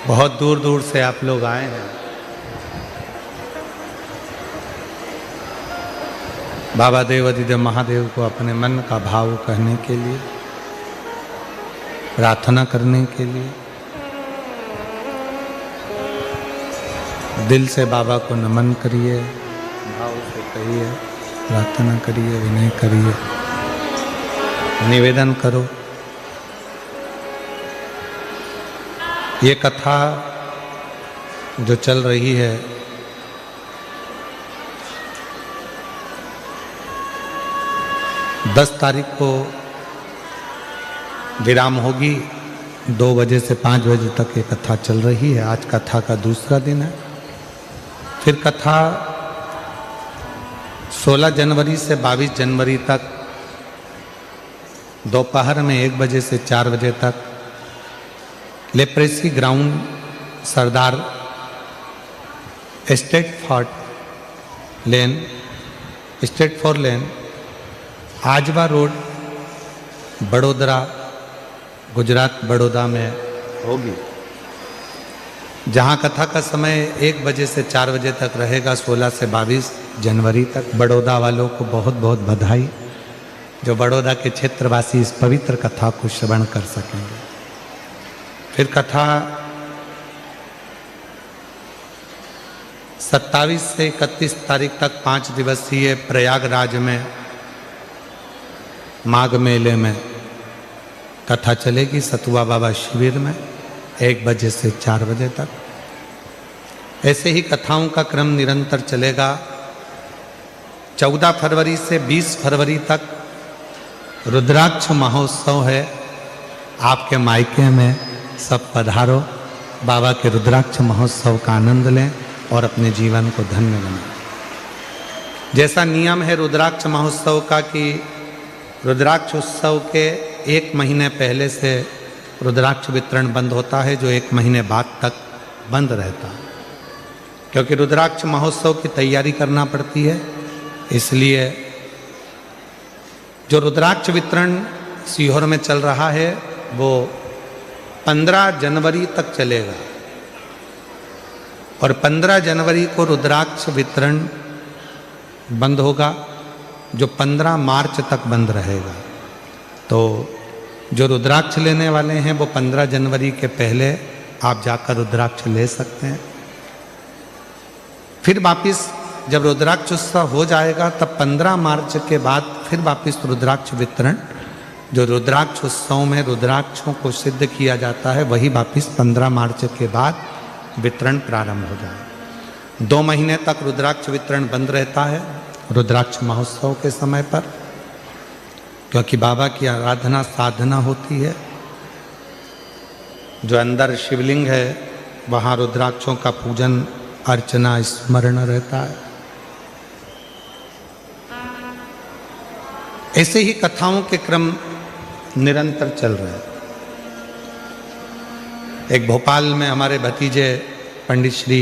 बहुत दूर दूर से आप लोग आए हैं। बाबा देवाधिदेव महादेव को अपने मन का भाव कहने के लिए, प्रार्थना करने के लिए, दिल से बाबा को नमन करिए, भाव से कहिए, प्रार्थना करिए, विनय करिए, निवेदन करो। ये कथा जो चल रही है दस तारीख को विराम होगी। 2 बजे से 5 बजे तक ये कथा चल रही है। आज कथा का दूसरा दिन है। फिर कथा 16 जनवरी से 22 जनवरी तक दोपहर में 1 बजे से 4 बजे तक leprosy ground, Sardar state for lane, Ajwa road, Vadodara, Gujarat, Baroda में होगी। जहां कथा का समय 1 बजे से 4 बजे तक रहेगा। 16 से 22 जनवरी तक। बड़ौदा वालों को बहुत बहुत बधाई, जो बड़ौदा के क्षेत्रवासी इस पवित्र कथा को श्रवण कर सकेंगे। फिर कथा 27 से 31 तारीख तक 5 दिवसीय प्रयागराज में माघ मेले में कथा चलेगी। सतुआ बाबा शिविर में 1 बजे से 4 बजे तक। ऐसे ही कथाओं का क्रम निरंतर चलेगा। 14 फरवरी से 20 फरवरी तक रुद्राक्ष महोत्सव है। आपके मायके में सब पधारो, बाबा के रुद्राक्ष महोत्सव का आनंद लें और अपने जीवन को धन्य बनाएं। जैसा नियम है रुद्राक्ष महोत्सव का कि रुद्राक्ष उत्सव के 1 महीने पहले से रुद्राक्ष वितरण बंद होता है, जो 1 महीने बाद तक बंद रहता है, क्योंकि रुद्राक्ष महोत्सव की तैयारी करना पड़ती है। इसलिए जो रुद्राक्ष वितरण सीहोर में चल रहा है वो 15 जनवरी तक चलेगा और 15 जनवरी को रुद्राक्ष वितरण बंद होगा, जो 15 मार्च तक बंद रहेगा। तो जो रुद्राक्ष लेने वाले हैं वो 15 जनवरी के पहले आप जाकर रुद्राक्ष ले सकते हैं। फिर वापिस जब रुद्राक्ष उत्सव हो जाएगा तब 15 मार्च के बाद फिर वापिस रुद्राक्ष वितरण, जो रुद्राक्ष उत्सव में रुद्राक्षों को सिद्ध किया जाता है, वही वापिस 15 मार्च के बाद वितरण प्रारंभ हो जाए। 2 महीने तक रुद्राक्ष वितरण बंद रहता है रुद्राक्ष महोत्सव के समय पर, क्योंकि बाबा की आराधना साधना होती है। जो अंदर शिवलिंग है वहाँ रुद्राक्षों का पूजन अर्चना स्मरण रहता है। ऐसे ही कथाओं के क्रम निरंतर चल रहे हैं। एक भोपाल में हमारे भतीजे पंडित श्री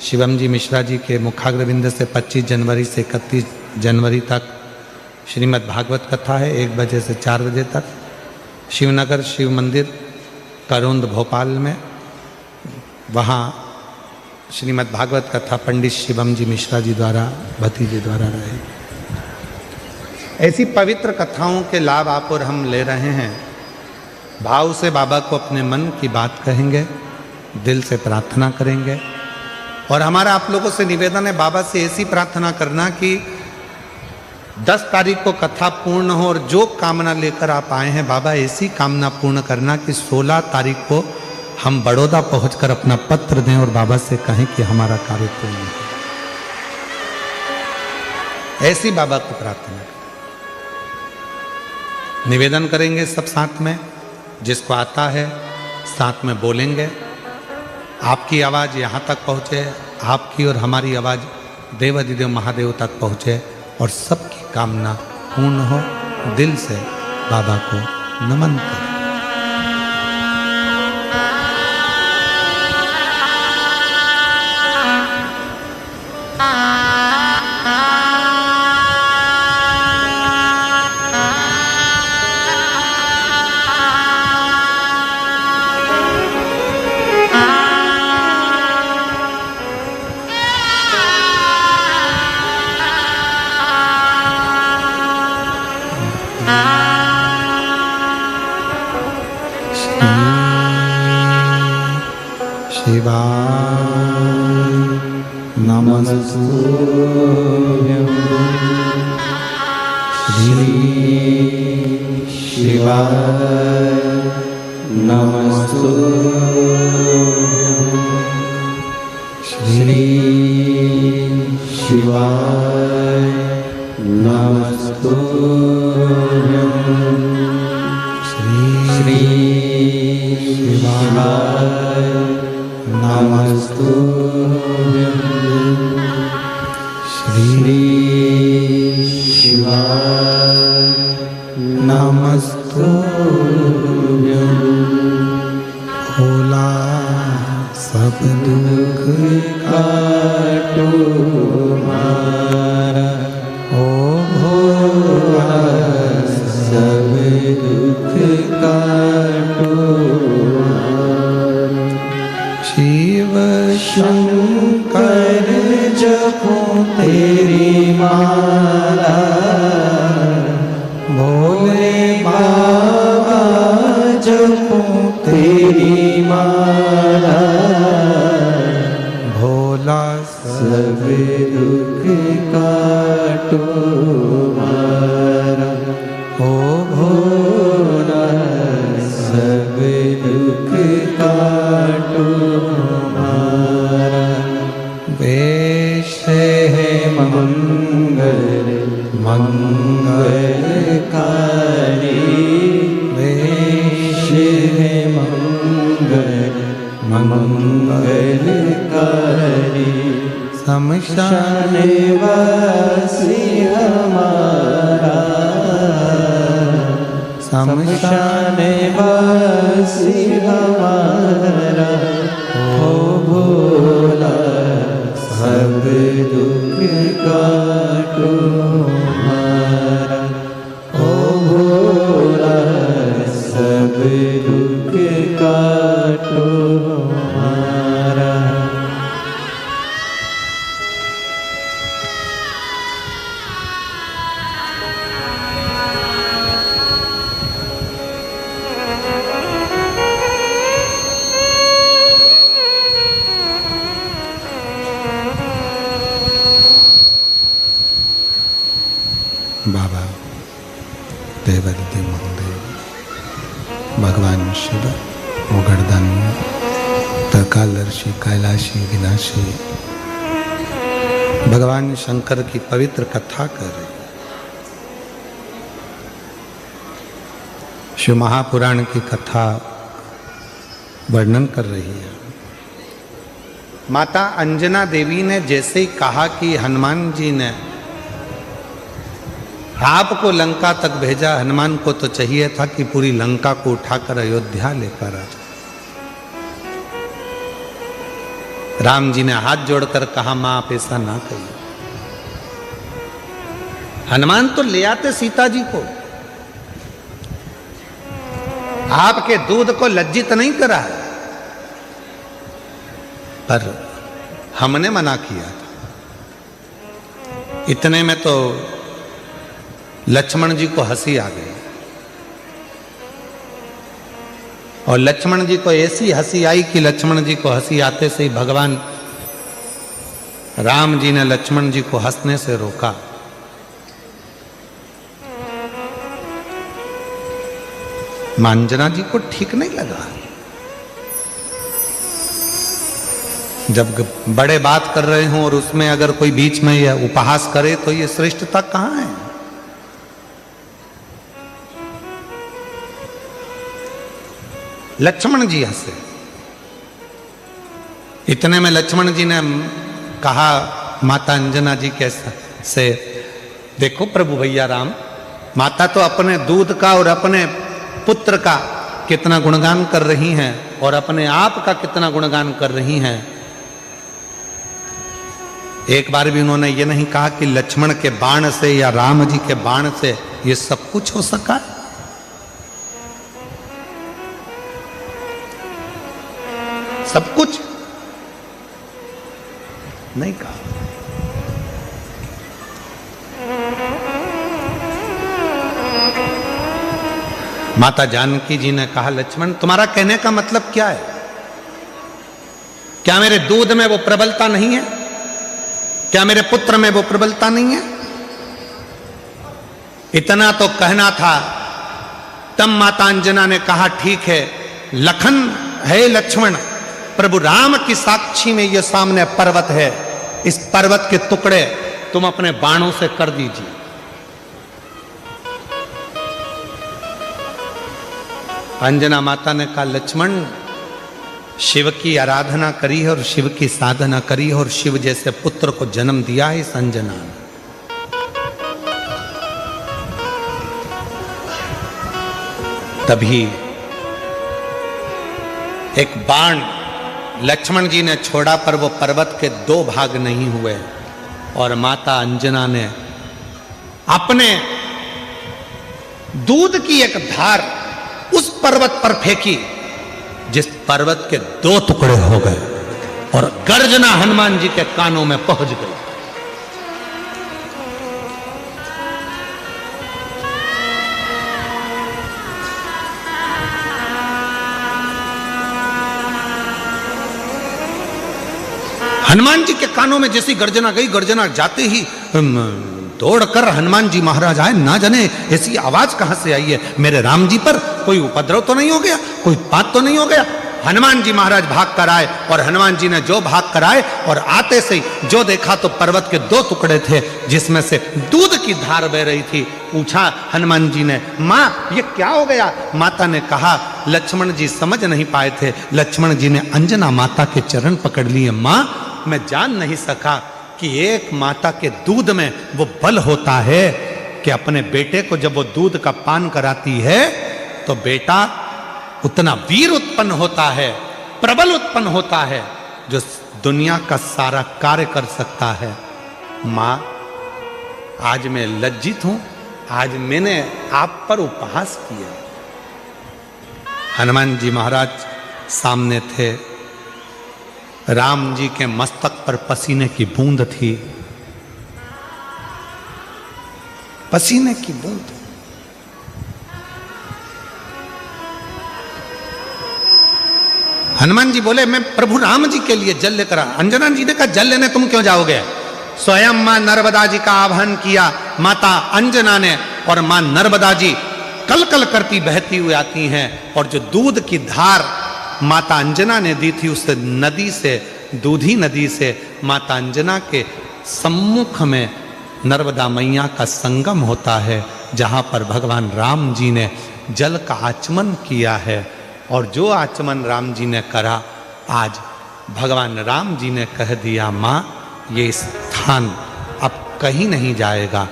शिवम जी मिश्रा जी के मुखाग्रविंद से 25 जनवरी से 31 जनवरी तक श्रीमद् भागवत कथा है, 1 बजे से 4 बजे तक। शिवनगर शिव मंदिर करोंद भोपाल में, वहाँ श्रीमद् भागवत कथा पंडित शिवम जी मिश्रा जी द्वारा, भतीजे द्वारा रहेगी। ऐसी पवित्र कथाओं के लाभ आप और हम ले रहे हैं। भाव से बाबा को अपने मन की बात कहेंगे, दिल से प्रार्थना करेंगे। और हमारा आप लोगों से निवेदन है बाबा से ऐसी प्रार्थना करना कि 10 तारीख को कथा पूर्ण हो, और जो कामना लेकर आप आए हैं बाबा ऐसी कामना पूर्ण करना कि 16 तारीख को हम बड़ौदा पहुंचकर अपना पत्र दें और बाबा से कहें कि हमारा कार्य पूर्ण हो। ऐसी बाबा को प्रार्थना निवेदन करेंगे सब साथ में। जिसको आता है साथ में बोलेंगे। आपकी आवाज़ यहाँ तक पहुँचे, आपकी और हमारी आवाज़ देवाधिदेव महादेव तक पहुँचे और सबकी कामना पूर्ण हो। दिल से बाबा को नमन करें। शिवाय नमस्तुभ्यं श्री शिवाय नमस्तुभ्यं श्री शिवाय नमस्तुभ्यं श्री शिवाय नमस्तुभ्यं श्री शिवाय नमस्तुभ्यं भोला सब दुख काटो मारा, ओ भोला सब दुख काटो मारा। शिव शंकर जपो तेरी माला, भोले बाबा जपो तेरी माला, भोला सब दुख काटो मारा, ओ भोला सब दुख काटो मारा। वेश है मंगल मंगलकारी, वेश है मंगल मंगलकारी, शमशान वासी हमारा, शमशान वासी हमारा, हो भोला सब दुख काटो मारा, ओ भोला सब दुख काटो मारा। बाबा देवदत्त महादेव, भगवान शिव उगड़दान त्रिकालदर्शी कैलाशी विनाशी भगवान शंकर की पवित्र कथा कर रहे। शिव महापुराण की कथा वर्णन कर रही है। माता अंजना देवी ने जैसे ही कहा कि हनुमान जी ने आपको लंका तक भेजा, हनुमान को तो चाहिए था कि पूरी लंका को उठाकर अयोध्या लेकर आ जाए। राम जी ने हाथ जोड़कर कहा, मां आप ऐसा ना कहिए। हनुमान तो ले आते सीता जी को, आपके दूध को लज्जित नहीं करा है, पर हमने मना किया था। इतने में तो लक्ष्मण जी को हंसी आ गई, और लक्ष्मण जी को ऐसी हंसी आई कि लक्ष्मण जी को हंसी आते से ही भगवान राम जी ने लक्ष्मण जी को हंसने से रोका। अंजना जी को ठीक नहीं लगा। जब बड़े बात कर रहे हों और उसमें अगर कोई बीच में यह उपहास करे तो ये श्रेष्ठता कहां है? लक्ष्मण जी हंसे। इतने में लक्ष्मण जी ने कहा माता अंजना जी के से, देखो प्रभु भैया राम, माता तो अपने दूध का और अपने पुत्र का कितना गुणगान कर रही हैं और अपने आप का कितना गुणगान कर रही हैं। एक बार भी उन्होंने ये नहीं कहा कि लक्ष्मण के बाण से या राम जी के बाण से ये सब कुछ हो सका। सब कुछ नहीं कहा। माता जानकी जी ने कहा, लक्ष्मण तुम्हारा कहने का मतलब क्या है? क्या मेरे दूध में वो प्रबलता नहीं है? क्या मेरे पुत्र में वो प्रबलता नहीं है? इतना तो कहना था। तब माता अंजना ने कहा, ठीक है लखन है लक्ष्मण, प्रभु राम की साक्षी में ये सामने पर्वत है, इस पर्वत के टुकड़े तुम अपने बाणों से कर दीजिए। अंजना माता ने कहा, लक्ष्मण शिव की आराधना करी है और शिव की साधना करी है और शिव जैसे पुत्र को जन्म दिया है इस अंजना ने। तभी एक बाण लक्ष्मण जी ने छोड़ा, पर वो पर्वत के 2 भाग नहीं हुए और माता अंजना ने अपने दूध की एक धार उस पर्वत पर फेंकी, जिस पर्वत के 2 टुकड़े हो गए और गर्जना हनुमान जी के कानों में पहुंच गई। हनुमान जी के कानों में जैसी गर्जना गई, गर्जना जाते ही दौड़कर हनुमान जी महाराज आए। ना जाने ऐसी आवाज कहां से आई है, मेरे राम जी पर कोई उपद्रव तो नहीं हो गया, कोई बात तो नहीं हो गया। हनुमान जी महाराज भाग कर आए और हनुमान जी ने जो भाग कर आए और आते से जो देखा तो पर्वत के 2 टुकड़े थे जिसमें से दूध की धार बह रही थी। पूछा हनुमान जी ने, मां ये क्या हो गया? माता ने कहा, लक्ष्मण जी समझ नहीं पाए थे। लक्ष्मण जी ने अंजना माता के चरण पकड़ लिए। मां मैं जान नहीं सका कि एक माता के दूध में वो बल होता है कि अपने बेटे को जब वो दूध का पान कराती है तो बेटा उतना वीर उत्पन्न होता है, प्रबल उत्पन्न होता है, जो दुनिया का सारा कार्य कर सकता है। मां आज मैं लज्जित हूं, आज मैंने आप पर उपहास किया। हनुमान जी महाराज सामने थे, राम जी के मस्तक पर पसीने की बूंद थी, पसीने की बूंद। हनुमान जी बोले, मैं प्रभु राम जी के लिए जल लेकर। अंजना जी ने कहा, जल लेने तुम क्यों जाओगे? स्वयं मां नर्मदा जी का आह्वान किया माता अंजना ने, और मां नर्मदा जी कल कल करती बहती हुई आती हैं, और जो दूध की धार माता अंजना ने दी थी, उस नदी से, दूधी नदी से माता अंजना के सम्मुख में नर्मदा मैया का संगम होता है, जहां पर भगवान राम जी ने जल का आचमन किया है। और जो आचमन राम जी ने करा, आज भगवान राम जी ने कह दिया, मां ये स्थान अब कहीं नहीं जाएगा।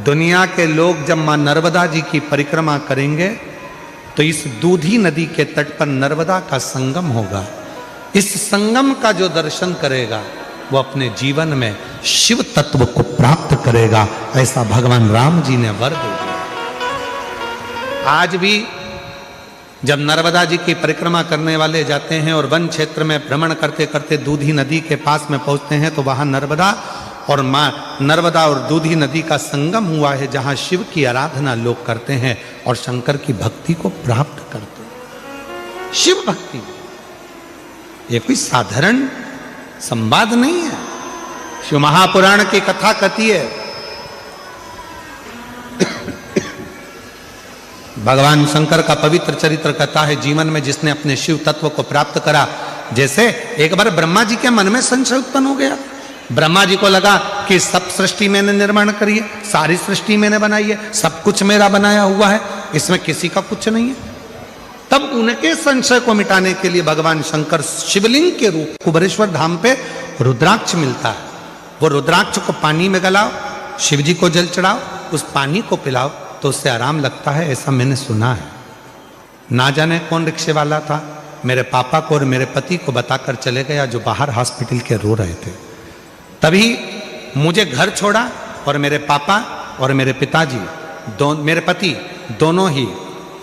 दुनिया के लोग जब मां नर्मदा जी की परिक्रमा करेंगे तो इस दूधी नदी के तट पर नर्मदा का संगम होगा। इस संगम का जो दर्शन करेगा वो अपने जीवन में शिव तत्व को प्राप्त करेगा, ऐसा भगवान राम जी ने वर दे दिया। आज भी जब नर्मदा जी की परिक्रमा करने वाले जाते हैं और वन क्षेत्र में भ्रमण करते करते दूधी नदी के पास में पहुंचते हैं, तो वहां नर्मदा और मां नर्मदा और दूधी नदी का संगम हुआ है, जहां शिव की आराधना लोग करते हैं और शंकर की भक्ति को प्राप्त करते हैं। शिव भक्ति ये कोई साधारण संवाद नहीं है। शिव महापुराण की कथा कहती है, भगवान शंकर का पवित्र चरित्र कहता है, जीवन में जिसने अपने शिव तत्व को प्राप्त करा, जैसे एक बार ब्रह्मा जी के मन में संशय उत्पन्न हो गया। ब्रह्मा जी को लगा कि सब सृष्टि मैंने निर्माण करी है, सारी सृष्टि मैंने बनाई है, सब कुछ मेरा बनाया हुआ है, इसमें किसी का कुछ नहीं है। तब उनके संशय को मिटाने के लिए भगवान शंकर शिवलिंग के रूप कुबेरेश्वर धाम पे रुद्राक्ष मिलता है, वो रुद्राक्ष को पानी में गलाओ, शिव जी को जल चढ़ाओ, उस पानी को पिलाओ तो उससे आराम लगता है, ऐसा मैंने सुना है। ना जाने कौन रिक्शे वाला था, मेरे पापा को और मेरे पति को बताकर चले गया, जो बाहर हॉस्पिटल के रो रहे थे। तभी मुझे घर छोड़ा और मेरे पापा और मेरे पिताजी मेरे पति दोनों ही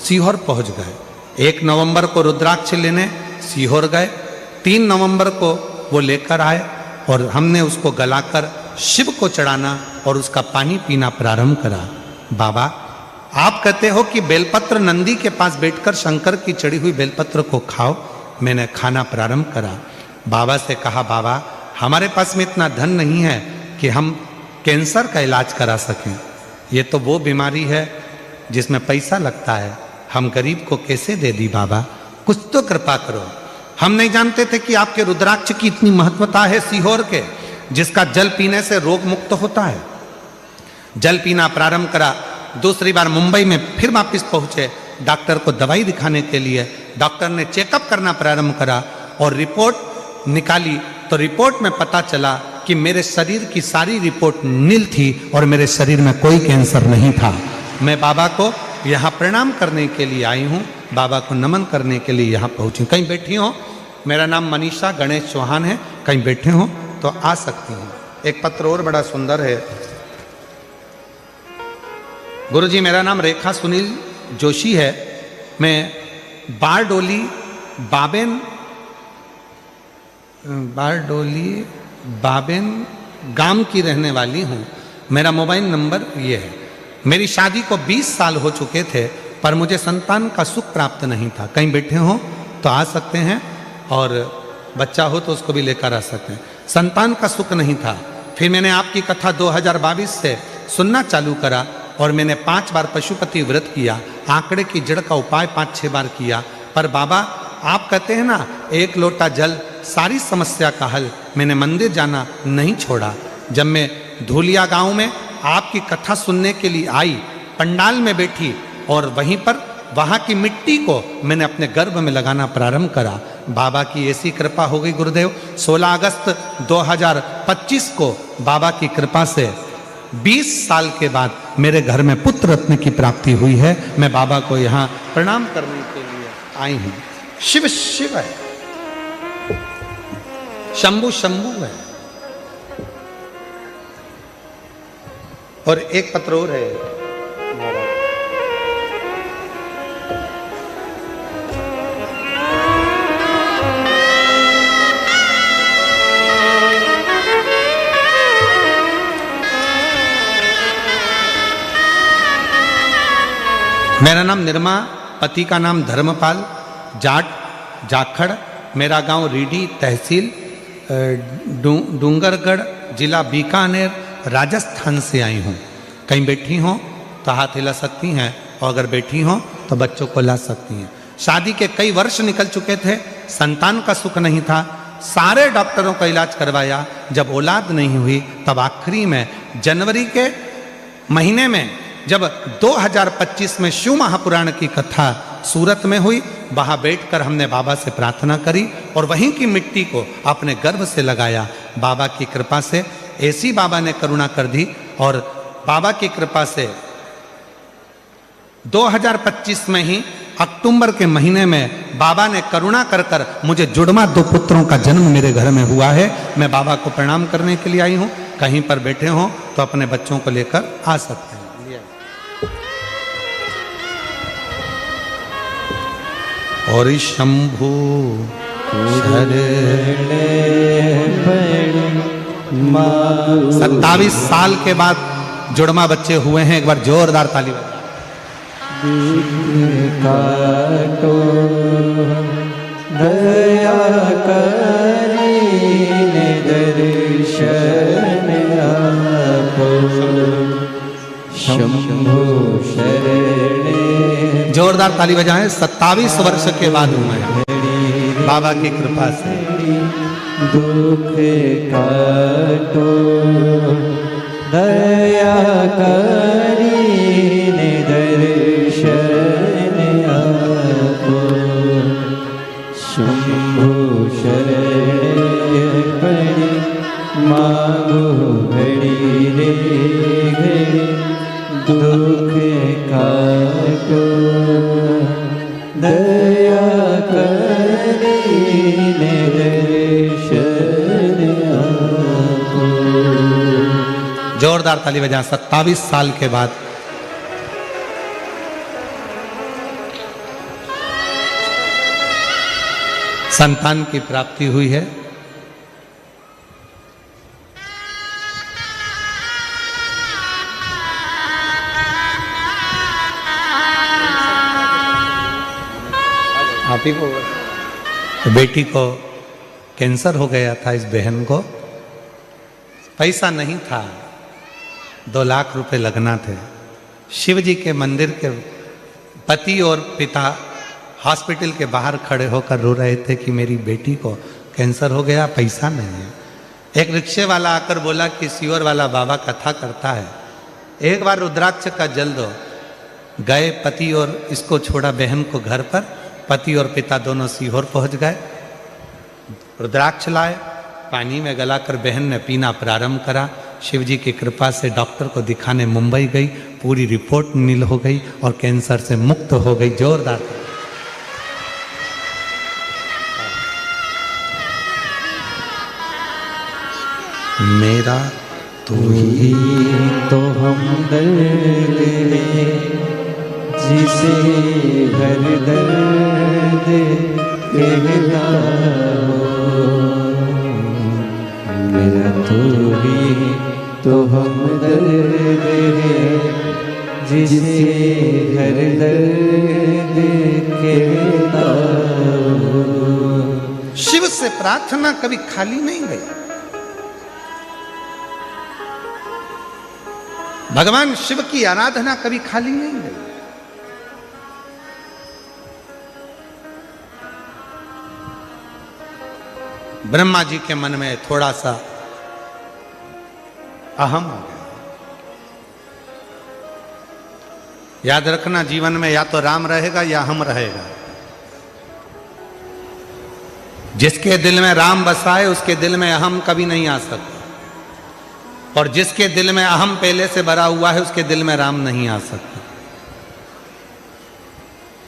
सीहोर पहुंच गए। 1 नवंबर को रुद्राक्ष लेने सीहोर गए, 3 नवंबर को वो लेकर आए और हमने उसको गलाकर शिव को चढ़ाना और उसका पानी पीना प्रारंभ करा। बाबा आप कहते हो कि बेलपत्र नंदी के पास बैठकर शंकर की चढ़ी हुई बेलपत्र को खाओ, मैंने खाना प्रारंभ करा। बाबा से कहा, बाबा हमारे पास में इतना धन नहीं है कि हम कैंसर का इलाज करा सकें। ये तो वो बीमारी है जिसमें पैसा लगता है, हम गरीब को कैसे दे दी बाबा, कुछ तो कृपा करो। हम नहीं जानते थे कि आपके रुद्राक्ष की इतनी महत्वता है सीहोर के, जिसका जल पीने से रोग मुक्त होता है। जल पीना प्रारंभ करा, दूसरी बार मुंबई में फिर वापिस पहुंचे डॉक्टर को दवाई दिखाने के लिए। डॉक्टर ने चेकअप करना प्रारंभ करा और रिपोर्ट निकाली तो रिपोर्ट में पता चला कि मेरे शरीर की सारी रिपोर्ट नील थी और मेरे शरीर में कोई कैंसर नहीं था। मैं बाबा को यहाँ प्रणाम करने के लिए आई हूँ, बाबा को नमन करने के लिए यहाँ पहुँची। कहीं बैठी हो, मेरा नाम मनीषा गणेश चौहान है, कहीं बैठे हो तो आ सकती हैं। एक पत्र और बड़ा सुंदर है। गुरुजी मेरा नाम रेखा सुनील जोशी है, मैं बारडोली बाबेन गांव की रहने वाली हूँ। मेरा मोबाइल नंबर ये है। मेरी शादी को 20 साल हो चुके थे पर मुझे संतान का सुख प्राप्त नहीं था। कहीं बैठे हो तो आ सकते हैं और बच्चा हो तो उसको भी लेकर आ सकते हैं। संतान का सुख नहीं था। फिर मैंने आपकी कथा 2022 से सुनना चालू करा और मैंने 5 बार पशुपति व्रत किया, आंकड़े की जड़ का उपाय 5-6 बार किया। पर बाबा आप कहते हैं ना, एक लोटा जल सारी समस्या का हल। मैंने मंदिर जाना नहीं छोड़ा। जब मैं धूलिया गांव में आपकी कथा सुनने के लिए आई, पंडाल में बैठी और वहीं पर वहाँ की मिट्टी को मैंने अपने गर्भ में लगाना प्रारंभ करा। बाबा की ऐसी कृपा हो गई गुरुदेव, 16 अगस्त 2025 को बाबा की कृपा से 20 साल के बाद मेरे घर में पुत्र रत्न की प्राप्ति हुई है। मैं बाबा को यहाँ प्रणाम करने के लिए आई हूँ। शिव शिव है, शंभु शंभु है। और एक पत्र और है। मेरा नाम निर्मा, पति का नाम धर्मपाल, जाट जाखड़, मेरा गांव रीडी, तहसील डूंगरगढ़, जिला बीकानेर, राजस्थान से आई हूँ। कहीं बैठी हो तो हाथ हिला सकती हैं और अगर बैठी हो तो बच्चों को ला सकती हैं। शादी के कई वर्ष निकल चुके थे, संतान का सुख नहीं था, सारे डॉक्टरों का इलाज करवाया। जब औलाद नहीं हुई तब आखिरी में जनवरी के महीने में जब 2025 में शिव महापुराण की कथा सूरत में हुई, वहाँ बैठकर हमने बाबा से प्रार्थना करी और वहीं की मिट्टी को अपने गर्भ से लगाया। बाबा की कृपा से ऐसी बाबा ने करुणा कर दी और बाबा की कृपा से 2025 में ही अक्टूबर के महीने में बाबा ने करुणा कर कर मुझे जुड़वा 2 पुत्रों का जन्म मेरे घर में हुआ है। मैं बाबा को प्रणाम करने के लिए आई हूँ। कहीं पर बैठे हो तो अपने बच्चों को लेकर आ सकते हैं। और शंभु 27 साल के बाद जुड़वा बच्चे हुए हैं। एक बार जोरदार ताली बजाओ। काटो दया करीने दर्शन आपो शंभु शरणे। जोरदार ताली बजाएं। 27 वर्ष के बाद हुए हैं बाबा की कृपा से। दुख काटो दया करीने दर्शन आपो शंभु शरणे पड़ी मांगो घड़ी रे घड़ी दुख काटो दया करीने दर्शन आपो। जोरदार ताली बजा। 27 साल के बाद संतान की प्राप्ति हुई है। आप ही को बेटी को कैंसर हो गया था इस बहन को, पैसा नहीं था, 2 लाख रुपए लगना थे। शिव जी के मंदिर के पति और पिता हॉस्पिटल के बाहर खड़े होकर रो रहे थे कि मेरी बेटी को कैंसर हो गया, पैसा नहीं है। एक रिक्शे वाला आकर बोला कि सीवर वाला बाबा कथा करता है, एक बार रुद्राक्ष का जल दो। गए पति और इसको छोड़ा बहन को घर पर, पति और पिता दोनों सीहोर पहुंच गए, रुद्राक्ष लाए, पानी में गलाकर बहन ने पीना प्रारंभ करा। शिव जी की कृपा से डॉक्टर को दिखाने मुंबई गई, पूरी रिपोर्ट नील हो गई और कैंसर से मुक्त हो गई। जोरदार। मेरा तू ही तो हमदर्द है, जिसे हर दर्द कहता हो। मेरा तू ही तो हमदर्द है, जिसे हर दर्द कहता हो। शिव से प्रार्थना कभी खाली नहीं गई। भगवान शिव की आराधना कभी खाली नहीं गई। ब्रह्मा जी के मन में थोड़ा सा अहम आ गया। याद रखना, जीवन में या तो राम रहेगा या हम रहेगा। जिसके दिल में राम बसा है उसके दिल में अहम कभी नहीं आ सकता, और जिसके दिल में अहम पहले से भरा हुआ है उसके दिल में राम नहीं आ सकता।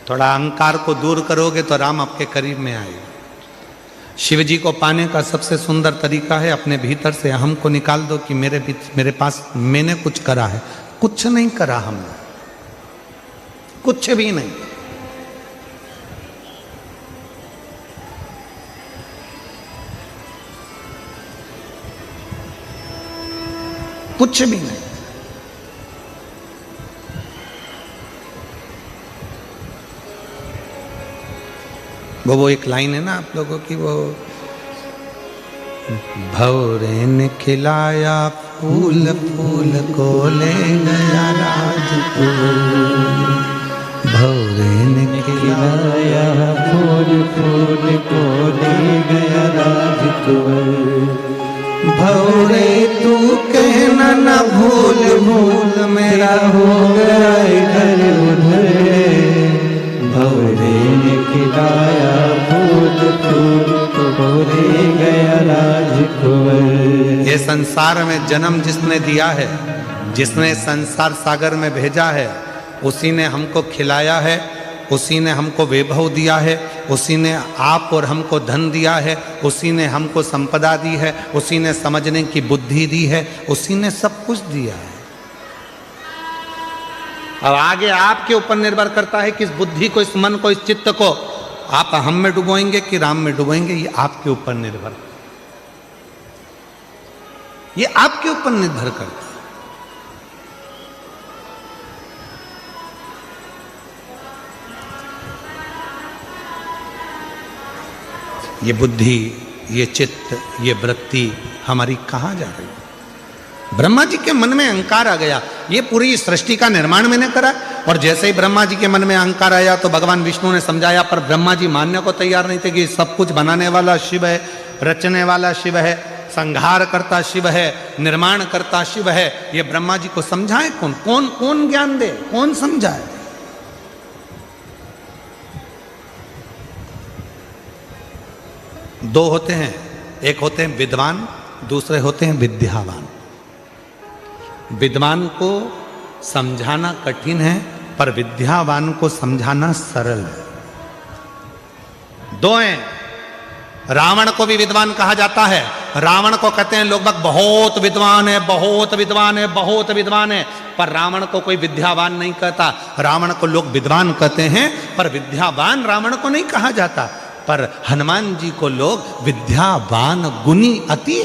थोड़ा अहंकार को दूर करोगे तो राम आपके करीब में आएगा। शिव जी को पाने का सबसे सुंदर तरीका है अपने भीतर से अहम को निकाल दो कि मेरे पास मैंने कुछ करा है। कुछ नहीं करा हमने, कुछ भी नहीं। कुछ भी नहीं। वो एक लाइन है ना आप लोगों की, वो भौरे ने खिलाया फूल, फूल को ले गया राजकुमार। भौरे ने खिलाया फूल, फूल को ले गया राजकुमार। भौरे तू कहना न भूल, भूल मेरा हो गया इधर उधर। भौरे ने खिलाया फूल, फूल को ले गया राजकुमार। ये संसार में जन्म जिसने दिया है, जिसने संसार सागर में भेजा है, उसी ने हमको खिलाया है, उसी ने हमको वैभव दिया है, उसी ने आप और हमको धन दिया है, उसी ने हमको संपदा दी है, उसी ने समझने की बुद्धि दी है, उसी ने सब कुछ दिया है। अब आगे आपके ऊपर निर्भर करता है कि इस बुद्धि को, इस मन को, इस चित्त को आप हम में डुबोएंगे कि राम में डुबोएंगे। ये आपके ऊपर निर्भर, ये आपके ऊपर निर्भर करता है। ये बुद्धि, ये चित्त, ये वृत्ति हमारी कहाँ जा रही है? ब्रह्मा जी के मन में अहंकार आ गया। ये पूरी सृष्टि का निर्माण मैंने करा, और जैसे ही ब्रह्मा जी के मन में अहंकार आया तो भगवान विष्णु ने समझाया, पर ब्रह्मा जी मानने को तैयार नहीं थे कि सब कुछ बनाने वाला शिव है, रचने वाला शिव है, संहार करता शिव है, निर्माण करता शिव है। ये ब्रह्मा जी को समझाए कौन? कौन कौन ज्ञान दे, कौन समझाए? दो होते हैं, एक होते हैं विद्वान, दूसरे होते हैं विद्यावान। विद्वान को समझाना कठिन है, पर विद्यावान को समझाना सरल है। दो हैं। रावण को भी विद्वान कहा जाता है। रावण को कहते हैं लोग बहुत विद्वान है, बहुत विद्वान है, बहुत विद्वान है, पर रावण को कोई विद्यावान नहीं कहता। रावण को लोग विद्वान कहते हैं, पर विद्यावान रावण को नहीं कहा जाता। पर हनुमान जी को लोग विद्यावान गुणी अति